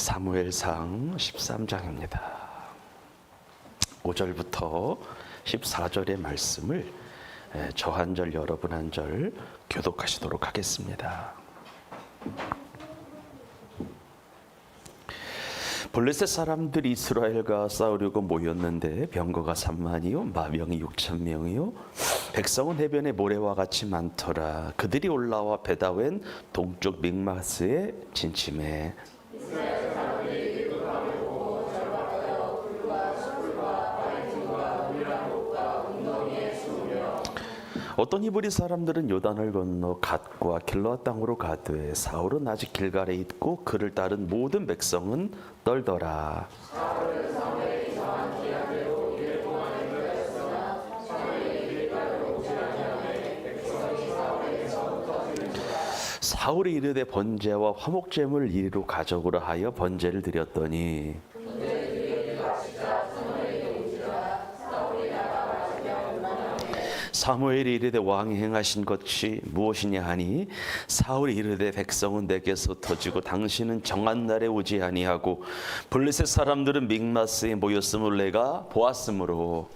사무엘상 13장입니다. 5절부터 14절의 말씀을 저 한 절 여러분 한 절 교독하시도록 하겠습니다. 블레셋 사람들이 이스라엘과 싸우려고 모였는데 병거가 3만이요 마병이 6,000명이요 백성은 해변의 모래와 같이 많더라. 그들이 올라와 베다웬 동쪽 믹마스에 진침해 어떤 히브리 사람들은 요단을 건너 갓과 길르앗 땅으로 가되 사울은 아직 길갈에 있고 그를 따른 모든 백성은 떨더라. 사울이 이르되 번제와 화목제물을 이리로 가져오라 하여 번제를 드렸더니 사무엘이 이르되 왕이 행하신 것이 무엇이냐 하니 사울이 이르되 백성은 내게서 터지고 당신은 정한 날에 오지 아니하고 블레셋 사람들은 믹마스에 모였음을 내가 보았으므로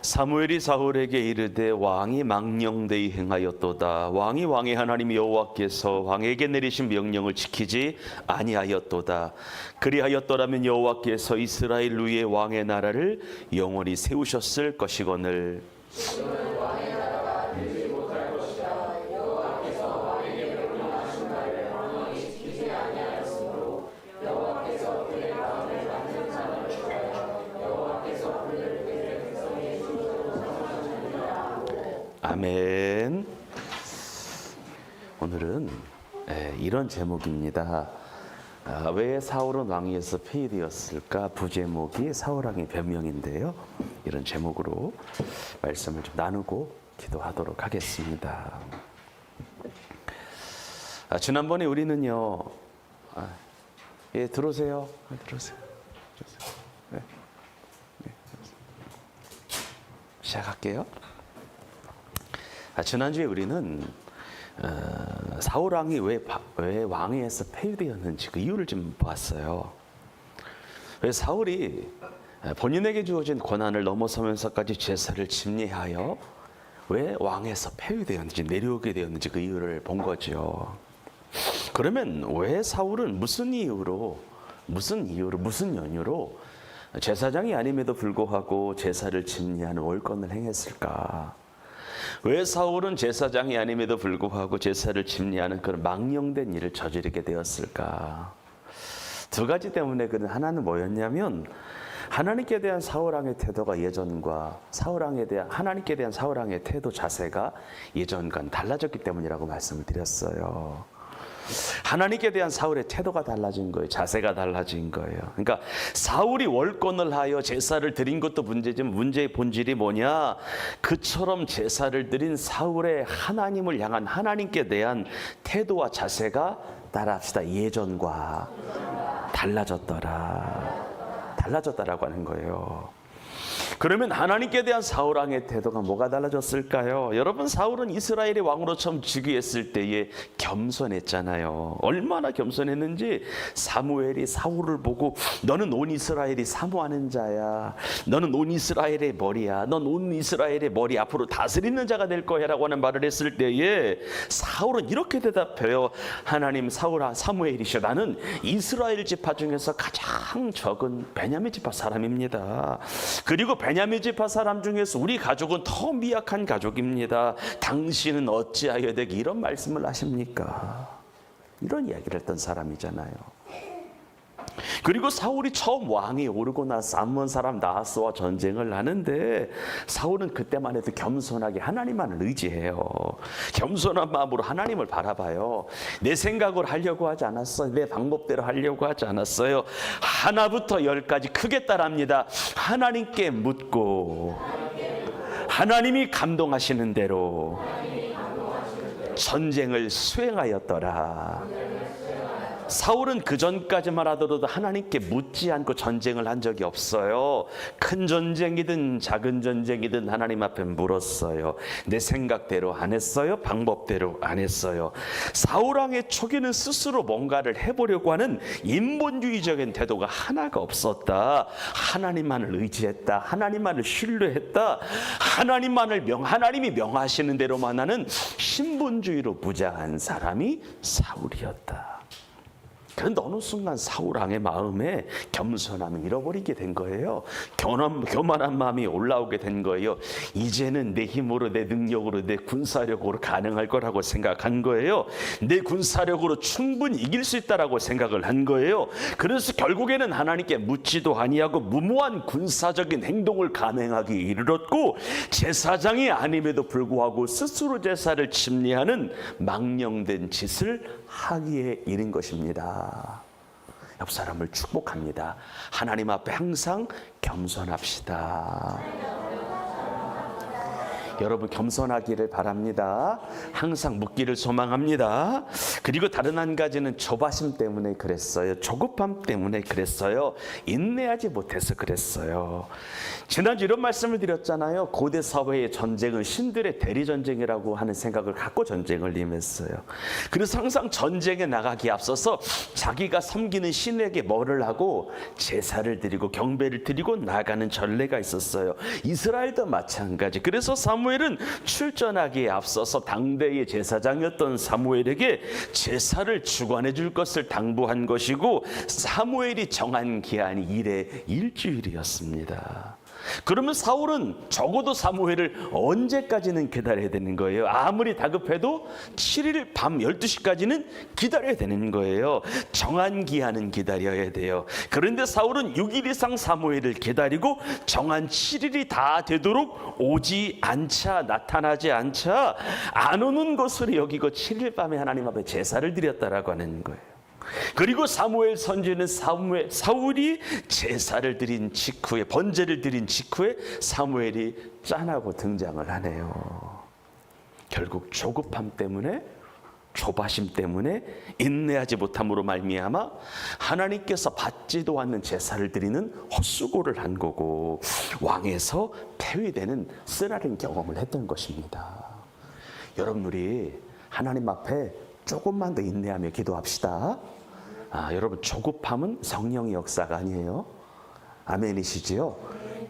사무엘이 사울에게 이르되 왕이 망령되이 행하였도다. 왕이 왕의 하나님 여호와께서 왕에게 내리신 명령을 지키지 아니하였도다. 그리하였더라면 여호와께서 이스라엘 위에 왕의 나라를 영원히 세우셨을 것이거늘. 아멘. 오늘은 이런 제목입니다. 왜 사울은 왕위에서 폐위되었을까? 부제목이 사울왕의 변명인데요. 이런 제목으로 말씀을 좀 나누고 기도하도록 하겠습니다. 지난번에 우리는요. 들어오세요. 들어오세요. 네. 시작할게요. 지난주에 우리는 사울왕이 왜 왕위에서 폐위되었는지 그 이유를 좀 보았어요. 왜 사울이 본인에게 주어진 권한을 넘어서면서까지 제사를 침례하여 왜 왕에서 폐위되었는지 내려오게 되었는지 그 이유를 본 거죠. 그러면 왜 사울은 무슨 이유로 무슨 연유로 제사장이 아님에도 불구하고 제사를 침례하는 월권을 행했을까? 왜 사울은 제사장이 아님에도 불구하고 제사를 침례하는 그런 망령된 일을 저지르게 되었을까? 두 가지 때문에 그 하나는 뭐였냐면 하나님께 대한 사울왕의 태도가 예전과 하나님께 대한 사울왕의 태도 자세가 예전과는 달라졌기 때문이라고 말씀을 드렸어요. 하나님께 대한 사울의 태도가 달라진 거예요. 자세가 달라진 거예요. 그러니까 사울이 월권을 하여 제사를 드린 것도 문제지만 문제의 본질이 뭐냐? 그처럼 제사를 드린 사울의 하나님을 향한 하나님께 대한 태도와 자세가 따라합시다. 예전과 달라졌다라고 하는 거예요. 그러면 하나님께 대한 사울왕의 태도가 뭐가 달라졌을까요? 여러분, 사울은 이스라엘의 왕으로 처음 즉위했을 때에 겸손했잖아요. 얼마나 겸손했는지 사무엘이 사울을 보고 너는 온 이스라엘이 사모하는 자야. 너는 온 이스라엘의 머리야. 넌 온 이스라엘의 머리 앞으로 다스리는 자가 될 거야 라고 하는 말을 했을 때에 사울은 이렇게 대답해요. 하나님, 사무엘이시여, 나는 이스라엘 지파 중에서 가장 적은 베냐민 지파 사람입니다. 그리고 베냐민 지파 사람 중에서 우리 가족은 더 미약한 가족입니다. 당신은 어찌하여 되게 이런 말씀을 하십니까? 이런 이야기를 했던 사람이잖아요. 그리고 사울이 처음 왕에 오르고 나서 암몬 사람 나하스와 전쟁을 하는데 사울은 그때만 해도 겸손하게 하나님만을 의지해요. 겸손한 마음으로 하나님을 바라봐요. 내 생각으로 하려고 하지 않았어요. 내 방법대로 하려고 하지 않았어요. 하나부터 열까지 크게 따라합니다. 하나님께 묻고 하나님이 감동하시는 대로 전쟁을 수행하였더라. 사울은 그 전까지만 하더라도 하나님께 묻지 않고 전쟁을 한 적이 없어요. 큰 전쟁이든 작은 전쟁이든 하나님 앞에 물었어요. 내 생각대로 안 했어요. 방법대로 안 했어요. 사울 왕의 초기는 스스로 뭔가를 해보려고 하는 인본주의적인 태도가 하나가 없었다. 하나님만을 의지했다. 하나님만을 신뢰했다. 하나님이 명하시는 대로만 하는 신분주의로 무장한 사람이 사울이었다. 그런데 어느 순간 사울 왕의 마음에 겸손함을 잃어버리게 된 거예요. 교만한 마음이 올라오게 된 거예요. 이제는 내 힘으로, 내 능력으로, 내 군사력으로 가능할 거라고 생각한 거예요. 내 군사력으로 충분히 이길 수 있다라고 생각을 한 거예요. 그래서 결국에는 하나님께 묻지도 아니하고 무모한 군사적인 행동을 감행하기 이르렀고, 제사장이 아님에도 불구하고 스스로 제사를 침례하는 망령된 짓을 하기에 이른 것입니다. 옆 사람을 축복합니다. 하나님 앞에 항상 겸손합시다. 여러분 겸손하기를 바랍니다. 항상 묻기를 소망합니다. 그리고 다른 한 가지는 조바심 때문에 그랬어요. 조급함 때문에 그랬어요. 인내하지 못해서 그랬어요. 지난주 이런 말씀을 드렸잖아요. 고대 사회의 전쟁은 신들의 대리전쟁이라고 하는 생각을 갖고 전쟁을 임했어요. 그래서 항상 전쟁에 나가기에 앞서서 자기가 섬기는 신에게 뭐를 하고 제사를 드리고 경배를 드리고 나가는 전례가 있었어요. 이스라엘도 마찬가지. 그래서 사무엘은 출전하기에 앞서서 당대의 제사장이었던 사무엘에게 제사를 주관해 줄 것을 당부한 것이고, 사무엘이 정한 기한이 이래 일주일이었습니다. 그러면 사울은 적어도 사무엘을 언제까지는 기다려야 되는 거예요? 아무리 다급해도 7일 밤 12시까지는 기다려야 되는 거예요. 정한 기한은 기다려야 돼요. 그런데 사울은 6일 이상 사무엘을 기다리고 정한 7일이 다 되도록 오지 않자, 나타나지 않자 안 오는 것으로 여기고 7일 밤에 하나님 앞에 제사를 드렸다라고 하는 거예요. 그리고 사무엘 선지는 사울이 제사를 드린 직후에, 번제를 드린 직후에 사무엘이 짠하고 등장을 하네요. 결국 조급함 때문에, 조바심 때문에, 인내하지 못함으로 말미암아 하나님께서 받지도 않는 제사를 드리는 헛수고를 한 거고, 왕에서 폐위되는 쓰라린 경험을 했던 것입니다. 여러분, 우리 하나님 앞에 조금만 더 인내하며 기도합시다. 여러분, 조급함은 성령의 역사가 아니에요. 아멘이시지요?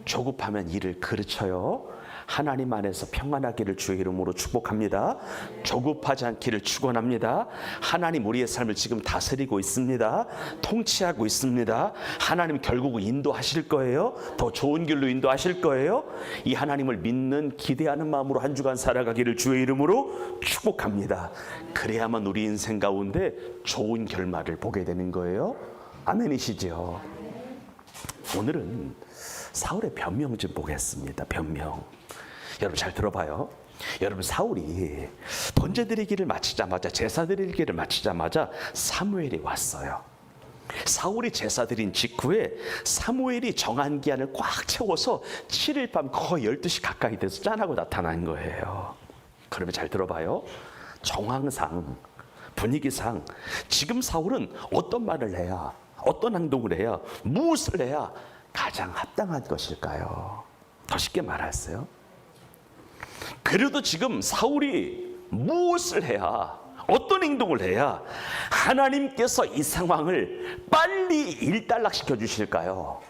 조급하면 일을 그르쳐요. 하나님 안에서 평안하기를 주의 이름으로 축복합니다. 조급하지 않기를 축원합니다. 하나님 우리의 삶을 지금 다스리고 있습니다. 통치하고 있습니다. 하나님 결국 인도하실 거예요. 더 좋은 길로 인도하실 거예요. 이 하나님을 믿는, 기대하는 마음으로 한 주간 살아가기를 주의 이름으로 축복합니다. 그래야만 우리 인생 가운데 좋은 결말을 보게 되는 거예요. 아멘이시죠? 오늘은 사울의 변명 좀 보겠습니다. 변명. 여러분 잘 들어봐요. 여러분, 사울이 번제 드리기를 마치자마자, 제사 드리기를 마치자마자 사무엘이 왔어요. 사울이 제사 드린 직후에 사무엘이 정한 기한을 꽉 채워서 7일 밤 거의 12시 가까이 돼서 짠하고 나타난 거예요. 그러면 잘 들어봐요. 정황상, 분위기상 지금 사울은 어떤 말을 해야, 어떤 행동을 해야, 무엇을 해야 가장 합당한 것일까요? 더 쉽게 말했어요. 그래도 지금 사울이 무엇을 해야, 어떤 행동을 해야 하나님께서 이 상황을 빨리 일단락시켜 주실까요?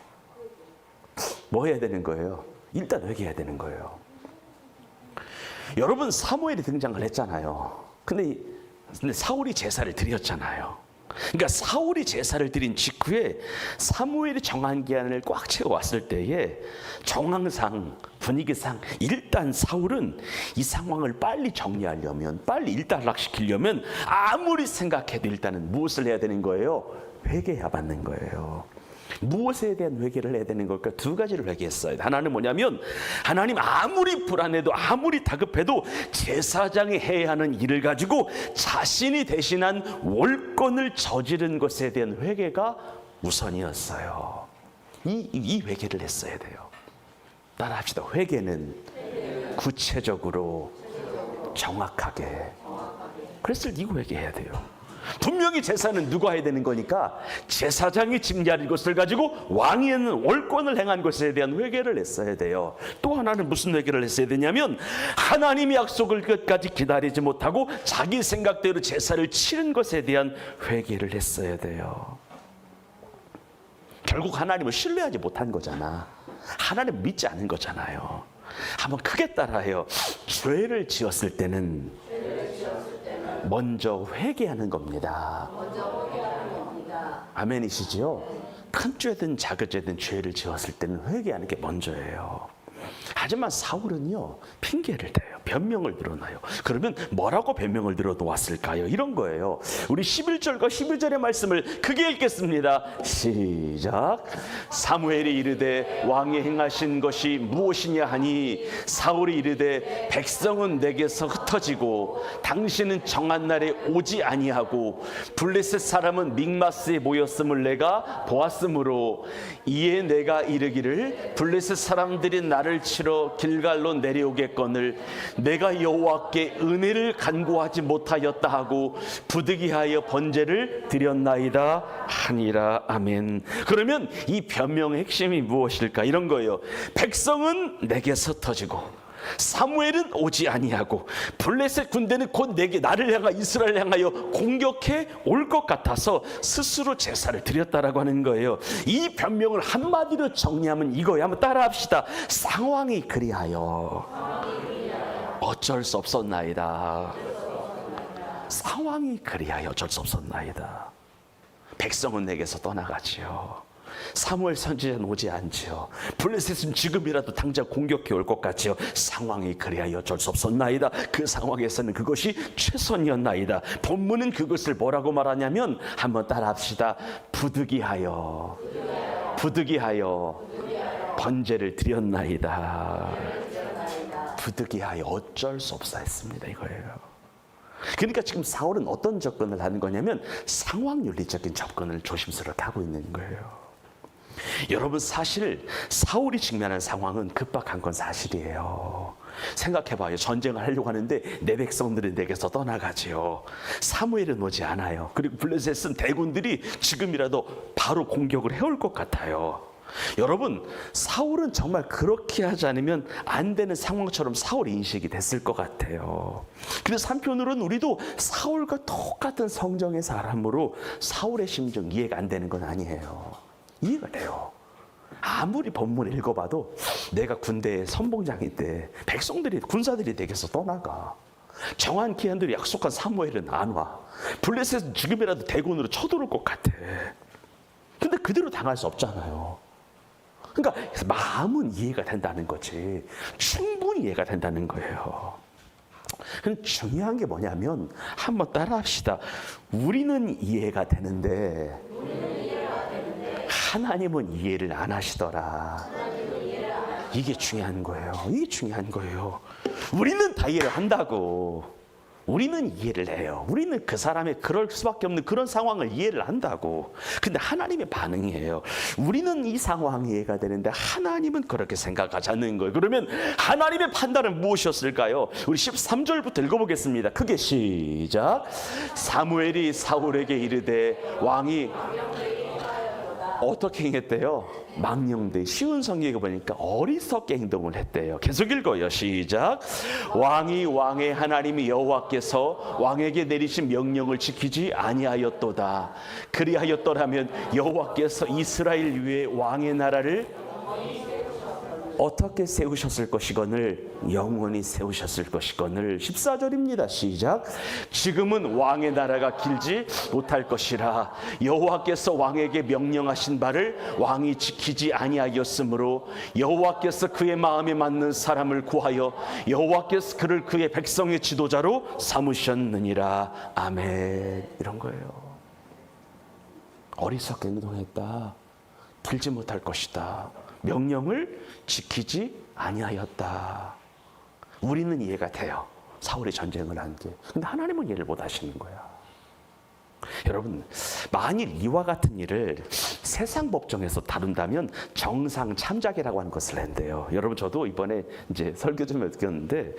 뭐 해야 되는 거예요? 일단 회개해야 되는 거예요. 여러분, 사무엘이 등장을 했잖아요. 근데 사울이 제사를 드렸잖아요. 그러니까 사울이 제사를 드린 직후에 사무엘이 정한 기한을 꽉 채워 왔을 때에 정황상, 분위기상 일단 사울은 이 상황을 빨리 정리하려면, 빨리 일단락시키려면 아무리 생각해도 일단은 무엇을 해야 되는 거예요? 회개해야 받는 거예요. 무엇에 대한 회개를 해야 되는 걸까? 두 가지를 회개했어요. 하나는 뭐냐면, 하나님 아무리 불안해도, 아무리 다급해도 제사장이 해야 하는 일을 가지고 자신이 대신한 월권을 저지른 것에 대한 회개가 우선이었어요. 이 회개를 했어야 돼요. 따라합시다. 회개는 구체적으로, 정확하게. 그래서 이거 회개해야 돼요. 분명히 분명히 제사는 누가 해야 되는 거니까 제사장이 짐자린 것을 가지고 왕이 있는 월권을 행한 것에 대한 회개를 했어야 돼요. 또 하나는 무슨 회개를 했어야 되냐면 하나님의 약속을 끝까지 기다리지 못하고 자기 생각대로 제사를 치른 것에 대한 회개를 했어야 돼요. 결국 하나님을 신뢰하지 못한 거잖아. 하나님 믿지 않은 거잖아요. 한번 크게 따라해요. 죄를 지었을 때는 먼저 회개하는 겁니다. 아멘이시죠? 큰 죄든 작은 죄든 죄를 지었을 때는 회개하는 게 먼저예요. 하지만 사울은요, 핑계를 대요. 변명을 들어놔요. 그러면 뭐라고 변명을 들어놓았을까요? 이런 거예요. 우리 11절과 12절의 말씀을 크게 읽겠습니다. 시작. 사무엘이 이르되 왕이 행하신 것이 무엇이냐 하니 사울이 이르되 백성은 내게서 흩어지고 당신은 정한 날에 오지 아니하고 블레셋 사람은 믹마스에 모였음을 내가 보았으므로 이에 내가 이르기를 블레셋 사람들이 나를 치러 길갈로 내려오겠거늘 내가 여호와께 은혜를 간구하지 못하였다 하고 부득이하여 번제를 드렸나이다 하니라. 아멘. 그러면 이 변명의 핵심이 무엇일까? 이런 거예요. 백성은 내게서 터지고 사무엘은 오지 아니하고 블레셋 군대는 곧 내게 나를 향하여 이스라엘을 향하여 공격해 올 것 같아서 스스로 제사를 드렸다라고 하는 거예요. 이 변명을 한마디로 정리하면 이거예요. 한번 따라합시다. 상황이 그리하여 어쩔 수 없었나이다. 상황이 그리하여 어쩔 수 없었나이다. 백성은 내게서 떠나가지요. 사무엘 선지자는 오지 않지요. 블레셋은 지금이라도 당장 공격해 올 것 같지요. 상황이 그리하여 어쩔 수 없었나이다. 그 상황에서는 그것이 최선이었나이다. 본문은 그것을 뭐라고 말하냐면 한번 따라합시다. 부득이하여 번제를 드렸나이다. 부득이하여 어쩔 수 없사 했습니다. 이거예요. 그러니까 지금 사울은 어떤 접근을 하는 거냐면 상황윤리적인 접근을 조심스럽게 하고 있는 거예요. 여러분, 사실 사울이 직면한 상황은 급박한 건 사실이에요. 생각해봐요. 전쟁을 하려고 하는데 내 백성들이 내게서 떠나가지요. 사무엘은 오지 않아요. 그리고 블레셋은 대군들이 지금이라도 바로 공격을 해올 것 같아요. 여러분, 사울은 정말 그렇게 하지 않으면 안 되는 상황처럼 사울이 인식이 됐을 것 같아요. 그래서 한편으로는 우리도 사울과 똑같은 성정의 사람으로 사울의 심정 이해가 안 되는 건 아니에요. 이해가 돼요. 아무리 본문을 읽어봐도 내가 군대의 선봉장인데 백성들이 군사들이 내게서 떠나가. 정한 기한들이 약속한 사무엘은 안 와. 블레셋은 지금이라도 대군으로 쳐들어올 것 같아. 근데 그대로 당할 수 없잖아요. 그러니까 마음은 이해가 된다는 거지. 충분히 이해가 된다는 거예요. 그럼 중요한 게 뭐냐면 한번 따라합시다. 우리는 이해가 되는데 하나님은 이해를 안 하시더라. 이게 중요한 거예요. 이게 중요한 거예요. 우리는 다 이해를 한다고. 우리는 이해를 해요. 우리는 그 사람의 그럴 수밖에 없는 그런 상황을 이해를 한다고. 근데 하나님의 반응이에요. 우리는 이 상황이 이해가 되는데 하나님은 그렇게 생각하지 않는 거예요. 그러면 하나님의 판단은 무엇이었을까요? 우리 13절부터 읽어보겠습니다. 크게 시작. 사무엘이 사울에게 이르되 왕이 어떻게 행했대요? 망령되. 쉬운 성경에 보니까 어리석게 행동을 했대요. 계속 읽어요. 시작. 왕이 왕의 하나님이 여호와께서 왕에게 내리신 명령을 지키지 아니하였도다. 그리하였더라면 여호와께서 이스라엘 위에 왕의 나라를 어떻게 세우셨을 것이거늘 영원히 세우셨을 것이거늘. 14절입니다. 시작. 지금은 왕의 나라가 길지 못할 것이라 여호와께서 왕에게 명령하신 바를 왕이 지키지 아니하였으므로 여호와께서 그의 마음에 맞는 사람을 구하여 여호와께서 그를 그의 백성의 지도자로 삼으셨느니라. 아멘. 이런 거예요. 어리석게 행동했다. 길지 못할 것이다. 명령을 지키지 아니하였다. 우리는 이해가 돼요. 사울이 전쟁을 한 게. 근데 하나님은 이해를 못 하시는 거야. 여러분, 만일 이와 같은 일을 세상 법정에서 다룬다면 정상 참작이라고 하는 것을 낸대요. 여러분, 저도 이번에 이제 설교 좀 했는데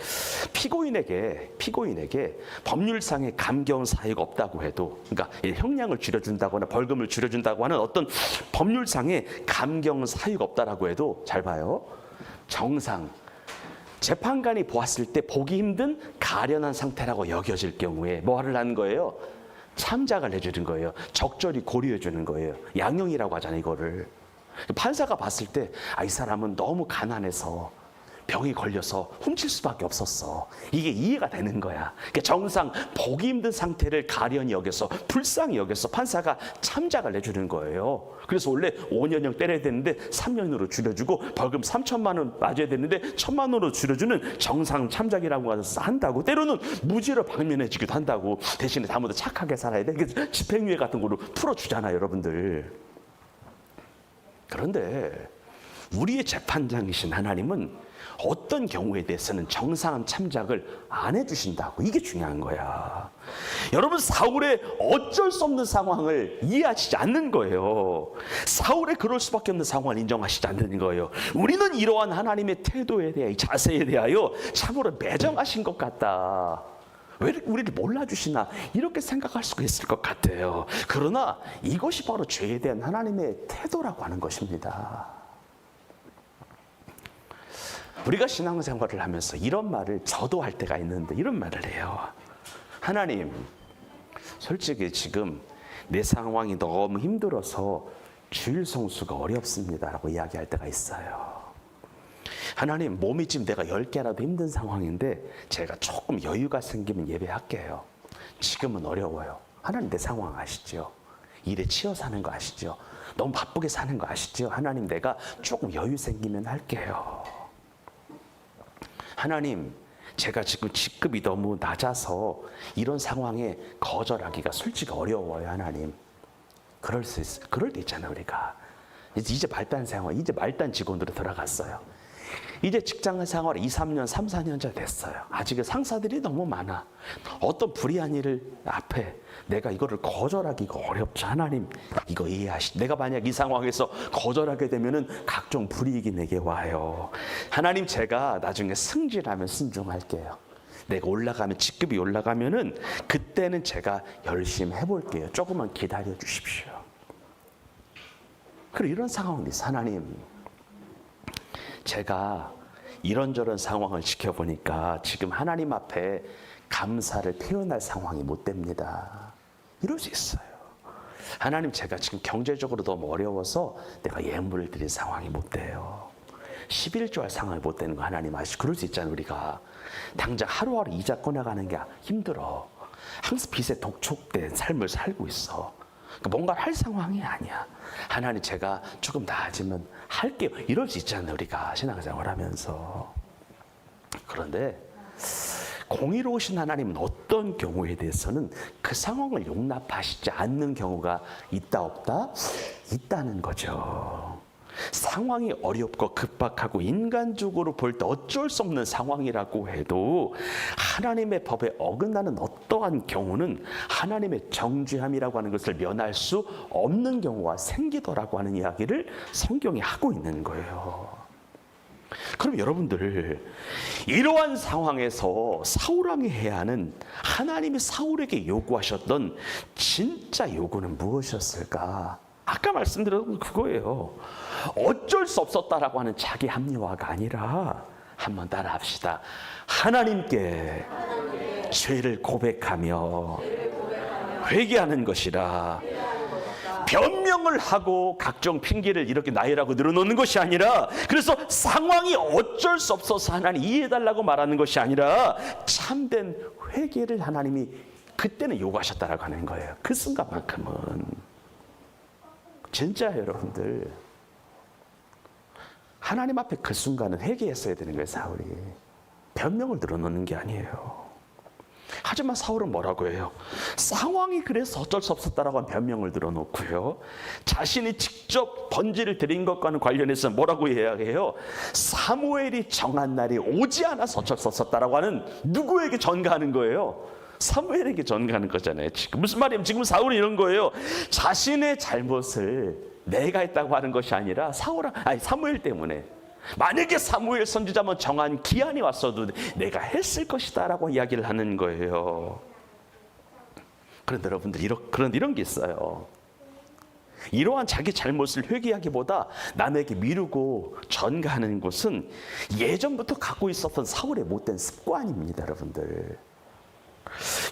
피고인에게 법률상의 감겨운 사유가 없다고 해도, 그러니까 형량을 줄여준다거나 벌금을 줄여준다고 하는 어떤 법률상의 감겨운 사유가 없다라고 해도, 잘 봐요, 정상 재판관이 보았을 때 보기 힘든 가련한 상태라고 여겨질 경우에 뭐를 하는 거예요? 참작을 해주는 거예요. 적절히 고려해 주는 거예요. 양형이라고 하잖아요, 이거를. 판사가 봤을 때, 이 사람은 너무 가난해서 병이 걸려서 훔칠 수밖에 없었어. 이게 이해가 되는 거야. 그러니까 정상 보기 힘든 상태를 가련히 여겨서, 불쌍히 여겨서 판사가 참작을 해주는 거예요. 그래서 원래 5년형 때려야 되는데 3년으로 줄여주고, 벌금 3천만 원 맞아야 되는데 1천만 원으로 줄여주는 정상 참작이라고 해서 한다고. 때로는 무죄로 방면해지기도 한다고. 대신에 다음부터 착하게 살아야 돼. 그래서 집행유예 같은 거로 풀어주잖아요, 여러분들. 그런데 우리의 재판장이신 하나님은 어떤 경우에 대해서는 정상한 참작을 안 해주신다고. 이게 중요한 거야. 여러분, 사울의 어쩔 수 없는 상황을 이해하시지 않는 거예요. 사울의 그럴 수밖에 없는 상황을 인정하시지 않는 거예요. 우리는 이러한 하나님의 태도에 대해, 자세에 대하여 참으로 매정하신 것 같다, 왜 우리를 몰라주시나, 이렇게 생각할 수가 있을 것 같아요. 그러나 이것이 바로 죄에 대한 하나님의 태도라고 하는 것입니다. 우리가 신앙생활을 하면서 이런 말을, 저도 할 때가 있는데 이런 말을 해요. 하나님, 솔직히 지금 내 상황이 너무 힘들어서 주일 성수가 어렵습니다 라고 이야기할 때가 있어요. 하나님, 몸이 지금 내가 10개라도 힘든 상황인데 제가 조금 여유가 생기면 예배할게요. 지금은 어려워요. 하나님, 내 상황 아시죠? 일에 치여 사는 거 아시죠? 너무 바쁘게 사는 거 아시죠? 하나님, 내가 조금 여유 생기면 할게요. 하나님, 제가 지금 직급이 너무 낮아서 이런 상황에 거절하기가 솔직히 어려워요. 하나님, 그럴 때 있잖아요. 우리가 이제 말단 생활, 이제 말단 직원으로 들어갔어요. 이제 직장 생활 2, 3년, 3, 4년차 됐어요. 아직 상사들이 너무 많아. 어떤 불의한 일을 앞에 내가 이거를 거절하기가 어렵죠. 하나님, 이거 이해하시. 내가 만약 이 상황에서 거절하게 되면은 각종 불이익이 내게 와요. 하나님, 제가 나중에 승진하면 순종할게요. 내가 올라가면, 직급이 올라가면은 그때는 제가 열심히 해볼게요. 조금만 기다려 주십시오. 그리고 이런 상황이 있어요. 하나님, 제가 이런저런 상황을 지켜보니까 지금 하나님 앞에 감사를 표현할 상황이 못 됩니다. 이럴 수 있어요. 하나님, 제가 지금 경제적으로 너무 어려워서 내가 예물을 드릴 상황이 못 돼요. 11조 할 상황이 못 되는 거 하나님 아시죠? 그럴 수 있잖아요. 우리가 당장 하루하루 이자 꺼내가는 게 힘들어. 항상 빚에 독촉된 삶을 살고 있어. 그러니까 뭔가를 할 상황이 아니야. 하나님, 제가 조금 나아지면 할게요. 이럴 수 있잖아요. 우리가 신앙생활 하면서. 그런데 공의로우신 하나님은 어떤 경우에 대해서는 그 상황을 용납하시지 않는 경우가 있다 없다? 있다는 거죠. 상황이 어렵고 급박하고 인간적으로 볼 때 어쩔 수 없는 상황이라고 해도 하나님의 법에 어긋나는 어떠한 경우는 하나님의 정죄함이라고 하는 것을 면할 수 없는 경우가 생기더라고 하는 이야기를 성경이 하고 있는 거예요. 그럼 여러분들, 이러한 상황에서 사울왕이 해야 하는, 하나님이 사울에게 요구하셨던 진짜 요구는 무엇이었을까? 아까 말씀드렸던 그거예요. 어쩔 수 없었다라고 하는 자기 합리화가 아니라, 한번 따라 합시다. 하나님께 죄를 고백하며 회개하는 것이라. 변명을 하고 각종 핑계를 이렇게 나열하고 늘어놓는 것이 아니라, 그래서 상황이 어쩔 수 없어서 하나님 이해해달라고 말하는 것이 아니라 참된 회개를 하나님이 그때는 요구하셨다라고 하는 거예요. 그 순간만큼은. 진짜 여러분들, 하나님 앞에 그 순간은 회개했어야 되는 거예요. 사울이 변명을 늘어놓는 게 아니에요. 하지만 사울은 뭐라고 해요? 상황이 그래서 어쩔 수 없었다라고 한 변명을 들어놓고요, 자신이 직접 번제를 드린 것과는 관련해서 뭐라고 이야기해요? 사무엘이 정한 날이 오지 않아서 어쩔 수 없었다라고 하는, 누구에게 전가하는 거예요? 사무엘에게 전가하는 거잖아요. 지금 무슨 말이에요? 지금 사울은 이런 거예요. 자신의 잘못을 내가 했다고 하는 것이 아니라 사무엘 때문에. 만약에 사무엘 선지자만 정한 기한이 왔어도 내가 했을 것이다라고 이야기를 하는 거예요. 그런데 여러분들 이런 게 있어요. 이러한 자기 잘못을 회개하기보다 남에게 미루고 전가하는 것은 예전부터 갖고 있었던 사울의 못된 습관입니다, 여러분들.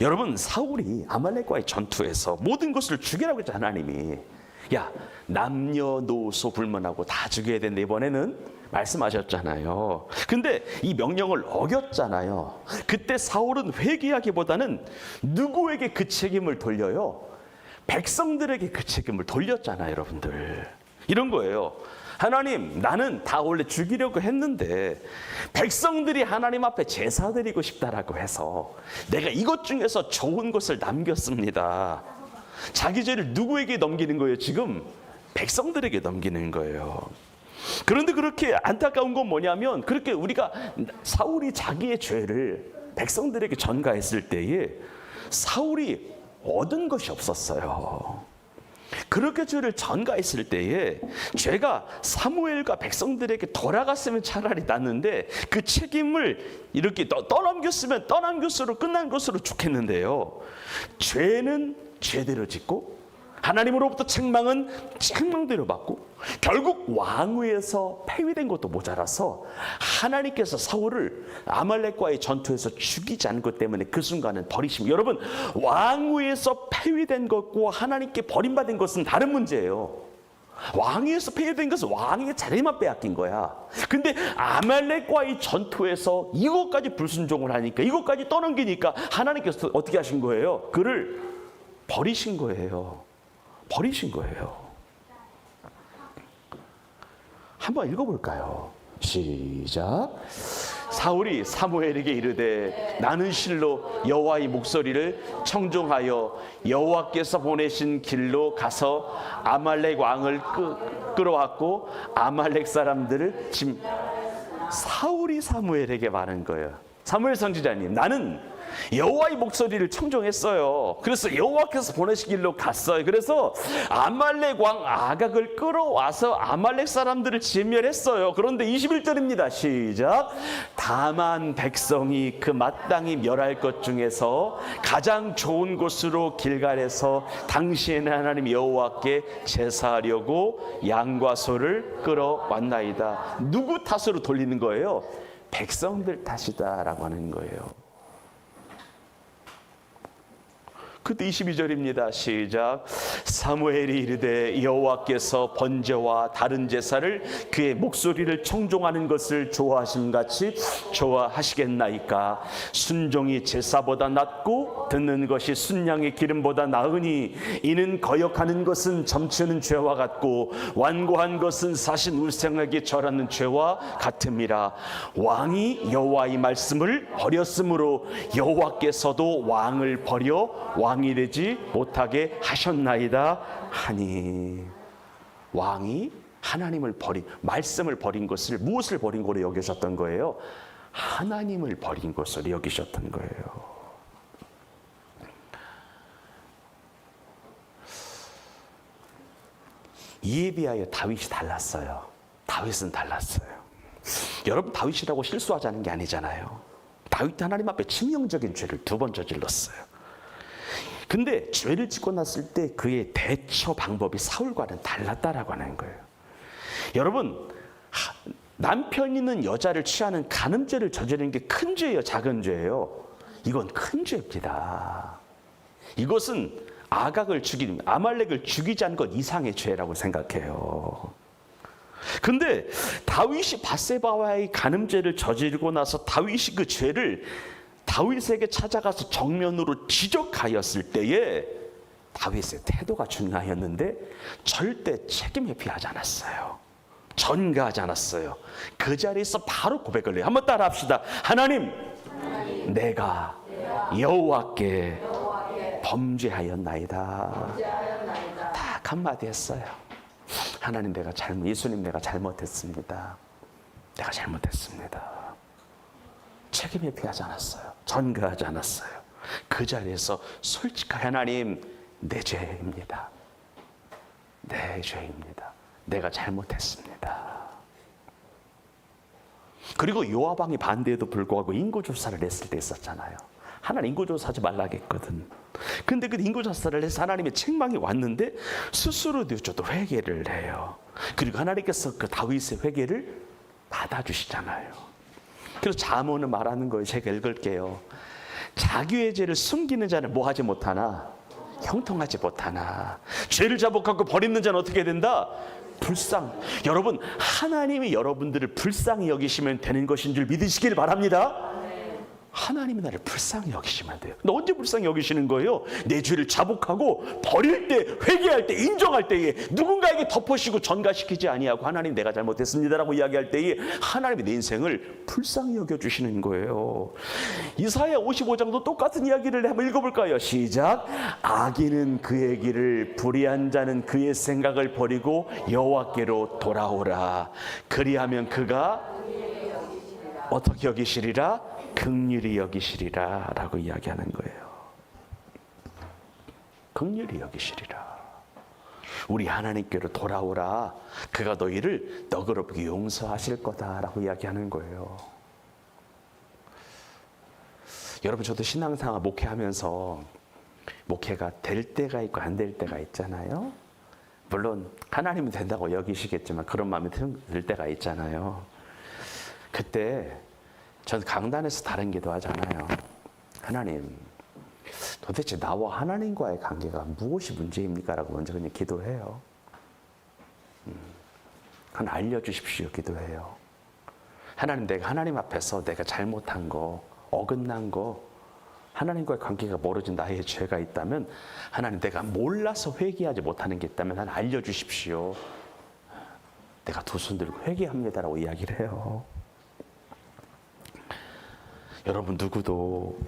여러분, 사울이 아말렉과의 전투에서 모든 것을 죽이라고 했죠. 하나님이 야, 남녀노소 불문하고 다 죽여야 된다 이번에는 말씀하셨잖아요. 근데 이 명령을 어겼잖아요. 그때 사울은 회개하기보다는 누구에게 그 책임을 돌려요? 백성들에게 그 책임을 돌렸잖아요, 여러분들. 이런 거예요. 하나님, 나는 다 원래 죽이려고 했는데 백성들이 하나님 앞에 제사 드리고 싶다라고 해서 내가 이것 중에서 좋은 것을 남겼습니다. 자기 죄를 누구에게 넘기는 거예요? 지금 백성들에게 넘기는 거예요. 그런데 그렇게 안타까운 건 뭐냐면, 그렇게 우리가 사울이 자기의 죄를 백성들에게 전가했을 때에 사울이 얻은 것이 없었어요. 그렇게 죄를 전가했을 때에 죄가 사무엘과 백성들에게 돌아갔으면 차라리 낫는데 그 책임을 이렇게 떠넘겼으면 떠넘겼으로 끝난 것으로 좋겠는데요. 죄는 죄대로 짓고 하나님으로부터 책망은 책망대로 받고 결국 왕위에서 폐위된 것도 모자라서 하나님께서 사울을 아말렉과의 전투에서 죽이지 않은 것 때문에 그 순간은 버리십니다. 여러분, 왕위에서 폐위된 것과 하나님께 버림받은 것은 다른 문제예요. 왕위에서 폐위된 것은 왕의 자리만 빼앗긴 거야. 근데 아말렉과의 전투에서 이것까지 불순종을 하니까, 이것까지 떠넘기니까 하나님께서 어떻게 하신 거예요? 그를 버리신 거예요. 버리신 거예요. 한번 읽어볼까요? 시작. 사울이 사무엘에게 이르되 나는 실로 여호와의 목소리를 청종하여 여호와께서 보내신 길로 가서 아말렉 왕을 끌어왔고 아말렉 사람들을 사울이 사무엘에게 말한 거예요. 사무엘 선지자님, 나는 여호와의 목소리를 청종했어요. 그래서 여호와께서 보내신 길로 갔어요. 그래서 아말렉 왕 아각을 끌어와서 아말렉 사람들을 진멸했어요. 그런데 21절입니다. 시작. 다만 백성이 그 마땅히 멸할 것 중에서 가장 좋은 곳으로 길갈에서 당시에는 하나님 여호와께 제사하려고 양과 소를 끌어왔나이다. 누구 탓으로 돌리는 거예요? 백성들 탓이다라고 하는 거예요. 그때 22절입니다. 시작. 사무엘이 이르되 여호와께서 번제와 다른 제사를 그의 목소리를 청종하는 것을 좋아하심같이 좋아하시겠나이까. 순종이 제사보다 낫고 듣는 것이 순양의 기름보다 나으니 이는 거역하는 것은 점치는 죄와 같고 완고한 것은 사신 울생에게 절하는 죄와 같음이라. 왕이 여호와의 말씀을 버렸으므로 여호와께서도 왕을 버려 왕이 되지 못하게 하셨나이다 하니. 왕이 하나님을 말씀을 버린 것을 무엇을 버린 거로 여기셨던 거예요? 하나님을 버린 것으로 여기셨던 거예요. 이에 비하여 다윗이 달랐어요. 다윗은 달랐어요. 여러분, 다윗이라고 실수하자는 게 아니잖아요. 다윗 하나님 앞에 치명적인 죄를 2번 저질렀어요. 근데 죄를 짓고 났을 때 그의 대처 방법이 사울과는 달랐다라고 하는 거예요. 여러분, 남편 있는 여자를 취하는 간음죄를 저지르는 게 큰 죄예요, 작은 죄예요? 이건 큰 죄입니다. 이것은 아말렉을 죽이지 않은 것 이상의 죄라고 생각해요. 근데 다윗이 밧세바와의 간음죄를 저지르고 나서 다윗이 그 죄를 다윗에게 찾아가서 정면으로 지적하였을 때에 다윗의 태도가 중요하였는데 절대 책임 회피하지 않았어요. 전가하지 않았어요. 그 자리에서 바로 고백을 해요. 한번 따라 합시다. 하나님, 내가 여호와께 범죄하였나이다. 딱 한마디 했어요. 하나님, 예수님, 내가 잘못했습니다. 내가 잘못했습니다. 책임 회피하지 않았어요. 전가하지 않았어요. 그 자리에서 솔직하게 하나님, 내 죄입니다. 내 죄입니다. 내가 잘못했습니다. 그리고 요압 왕이 반대에도 불구하고 인구조사를 했을 때 있었잖아요. 하나님 인구조사하지 말라겠거든. 근데 그 인구조사를 해서 하나님의 책망이 왔는데 스스로 저도 회개를 해요. 그리고 하나님께서 그 다윗의 회개를 받아주시잖아요. 그래서 잠언은 말하는 거예요. 제가 읽을게요. 자기의 죄를 숨기는 자는 뭐 하지 못하나? 형통하지 못하나. 죄를 자복하고 버리는 자는 어떻게 된다? 불쌍. 여러분, 하나님이 여러분들을 불쌍히 여기시면 되는 것인 줄 믿으시길 바랍니다. 하나님이 나를 불쌍히 여기시면 돼요. 근데 언제 불쌍히 여기시는 거예요? 내 죄를 자복하고 버릴 때, 회개할 때, 인정할 때에 누군가에게 덮으시고 전가시키지 아니하고 하나님 내가 잘못했습니다라고 이야기할 때에 하나님이 내 인생을 불쌍히 여겨주시는 거예요. 이사야 55장도 똑같은 이야기를 한번 읽어볼까요? 시작. 악인은 그의 길을, 불의한 자는 그의 생각을 버리고 여호와께로 돌아오라. 그리하면 그가 어떻게 여기시리라? 긍휼히 여기시리라 라고 이야기하는 거예요. 긍휼히 여기시리라. 우리 하나님께로 돌아오라. 그가 너희를 너그럽게 용서하실 거다라고 이야기하는 거예요. 여러분, 저도 신앙생활 목회하면서 목회가 될 때가 있고 안 될 때가 있잖아요. 물론 하나님은 된다고 여기시겠지만 그런 마음이 들 때가 있잖아요. 그때 전 강단에서 다른 기도 하잖아요. 하나님, 도대체 나와 하나님과의 관계가 무엇이 문제입니까? 라고 먼저 그냥 기도해요. 하나 알려주십시오. 기도해요. 하나님, 내가 하나님 앞에서 내가 잘못한 거, 어긋난 거, 하나님과의 관계가 멀어진 나의 죄가 있다면 하나님, 내가 몰라서 회개하지 못하는 게 있다면 하나 알려주십시오. 내가 두 손 들고 회개합니다라고 이야기를 해요. 여러분, 누구도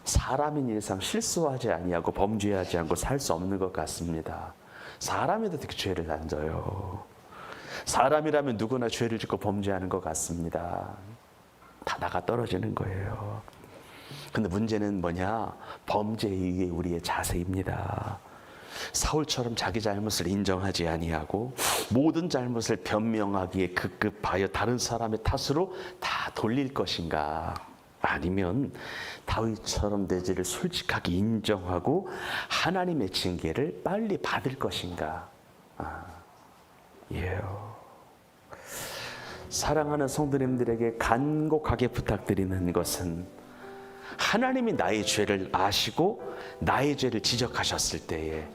사람인 일상 실수하지 아니하고 범죄하지 않고 살 수 없는 것 같습니다. 사람에도 특히 죄를 던져요. 사람이라면 누구나 죄를 짓고 범죄하는 것 같습니다. 다 나가 떨어지는 거예요. 근데 문제는 뭐냐? 범죄 이후의 우리의 자세입니다. 사울처럼 자기 잘못을 인정하지 아니하고 모든 잘못을 변명하기에 급급하여 다른 사람의 탓으로 다 돌릴 것인가? 아니면 다윗처럼 내 죄를 솔직하게 인정하고 하나님의 징계를 빨리 받을 것인가? 사랑하는 성도님들에게 간곡하게 부탁드리는 것은 하나님이 나의 죄를 아시고 나의 죄를 지적하셨을 때에,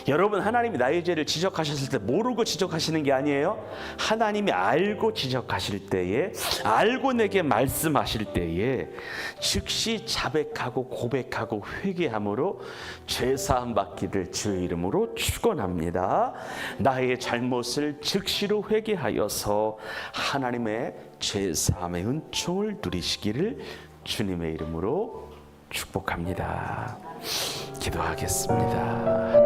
여러분, 하나님이 나의 죄를 지적하셨을 때 모르고 지적하시는 게 아니에요. 하나님이 알고 지적하실 때에, 알고 내게 말씀하실 때에 즉시 자백하고 고백하고 회개함으로 죄사함 받기를 주의 이름으로 축원합니다. 나의 잘못을 즉시로 회개하여서 하나님의 죄사함의 은총을 누리시기를 주님의 이름으로 축복합니다. 기도하겠습니다.